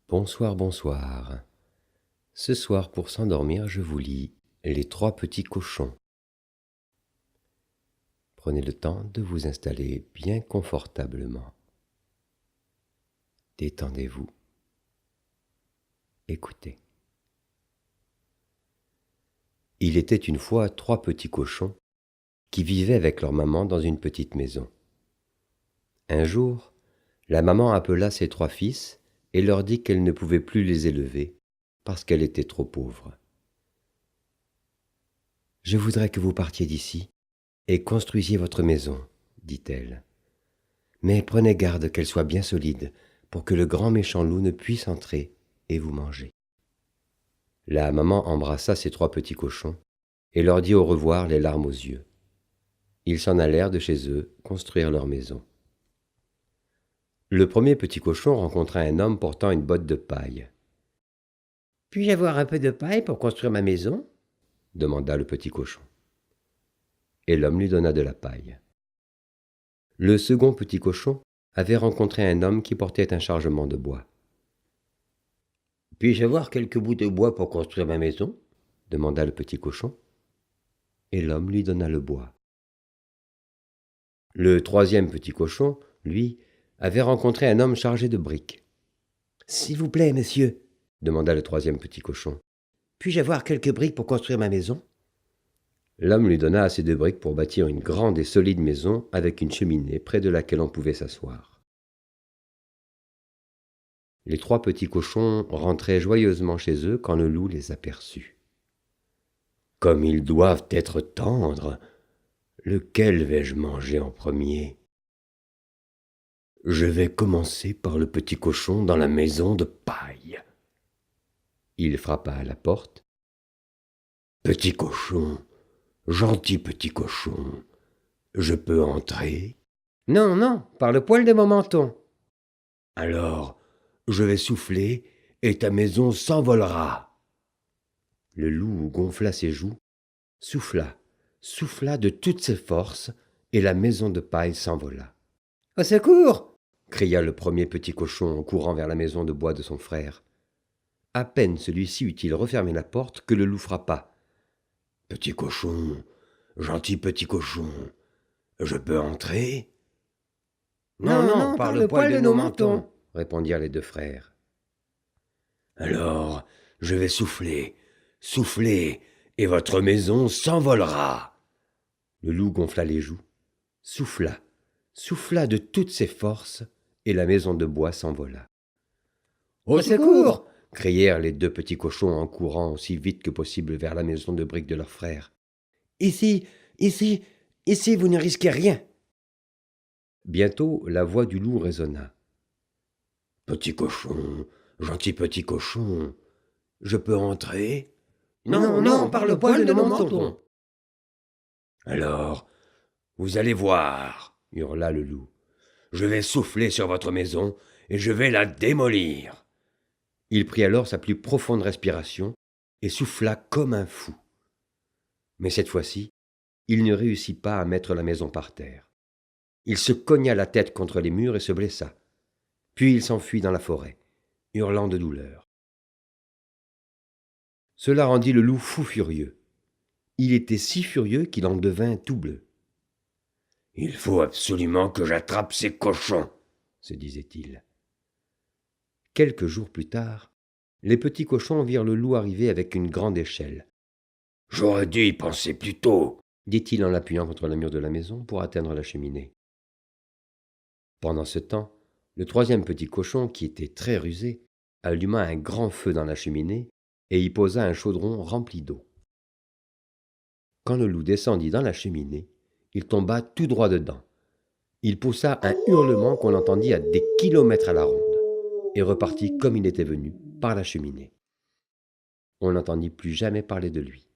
Bonsoir, bonsoir. Ce soir, pour s'endormir, je vous lis Les trois petits cochons. Prenez le temps de vous installer bien confortablement. Détendez-vous. Écoutez. Il était une fois trois petits cochons qui vivaient avec leur maman dans une petite maison. Un jour, la maman appela ses trois fils et leur dit qu'elle ne pouvait plus les élever parce qu'elle était trop pauvre. « Je voudrais que vous partiez d'ici et construisiez votre maison, dit-elle. Mais prenez garde qu'elle soit bien solide pour que le grand méchant loup ne puisse entrer et vous manger. » La maman embrassa ses trois petits cochons et leur dit au revoir les larmes aux yeux. Ils s'en allèrent de chez eux construire leur maison. Le premier petit cochon rencontra un homme portant une botte de paille. « Puis-je avoir un peu de paille pour construire ma maison ?» demanda le petit cochon. Et l'homme lui donna de la paille. Le second petit cochon avait rencontré un homme qui portait un chargement de bois. « Puis-je avoir quelques bouts de bois pour construire ma maison ?» demanda le petit cochon. Et l'homme lui donna le bois. Le troisième petit cochon, lui, avait rencontré un homme chargé de briques. « S'il vous plaît, monsieur, demanda le troisième petit cochon, puis-je avoir quelques briques pour construire ma maison ?» L'homme lui donna assez de briques pour bâtir une grande et solide maison avec une cheminée près de laquelle on pouvait s'asseoir. Les trois petits cochons rentraient joyeusement chez eux quand le loup les aperçut. « Comme ils doivent être tendres, lequel vais-je manger en premier ? Je vais commencer par le petit cochon dans la maison de paille. » Il frappa à la porte. « Petit cochon, gentil petit cochon, je peux entrer ? » ?»« Non, non, par le poil de mon menton. »« Alors, je vais souffler et ta maison s'envolera. » Le loup gonfla ses joues, souffla de toutes ses forces, et la maison de paille s'envola. « Au secours !» cria le premier petit cochon en courant vers la maison de bois de son frère. À peine celui-ci eut-il refermé la porte que le loup frappa. « Petit cochon, gentil petit cochon, je peux entrer ? » ?»« Non, non, par le poil de nos mentons, » répondirent les deux frères. « Alors, je vais souffler, et votre maison s'envolera. » Le loup gonfla les joues, souffla de toutes ses forces, et la maison de bois s'envola. « Au secours !» crièrent les deux petits cochons en courant aussi vite que possible vers la maison de briques de leur frère. « Ici, vous ne risquez rien. » Bientôt, la voix du loup résonna. « Petit cochon, gentil petit cochon, je peux entrer ? » ?»« Non, non, par le poil de mon menton. »« Alors, vous allez voir, » hurla le loup. « Je vais souffler sur votre maison et je vais la démolir. » Il prit alors sa plus profonde respiration et souffla comme un fou. Mais cette fois-ci, il ne réussit pas à mettre la maison par terre. Il se cogna la tête contre les murs et se blessa. Puis il s'enfuit dans la forêt, hurlant de douleur. Cela rendit le loup fou furieux. Il était si furieux qu'il en devint tout bleu. « Il faut absolument que j'attrape ces cochons, » se disait-il. Quelques jours plus tard, les petits cochons virent le loup arriver avec une grande échelle. « J'aurais dû y penser plus tôt, » dit-il en l'appuyant contre le mur de la maison pour atteindre la cheminée. Pendant ce temps, le troisième petit cochon, qui était très rusé, alluma un grand feu dans la cheminée et y posa un chaudron rempli d'eau. Quand le loup descendit dans la cheminée, il tomba tout droit dedans. Il poussa un hurlement qu'on entendit à des kilomètres à la ronde et repartit comme il était venu, par la cheminée. On n'entendit plus jamais parler de lui.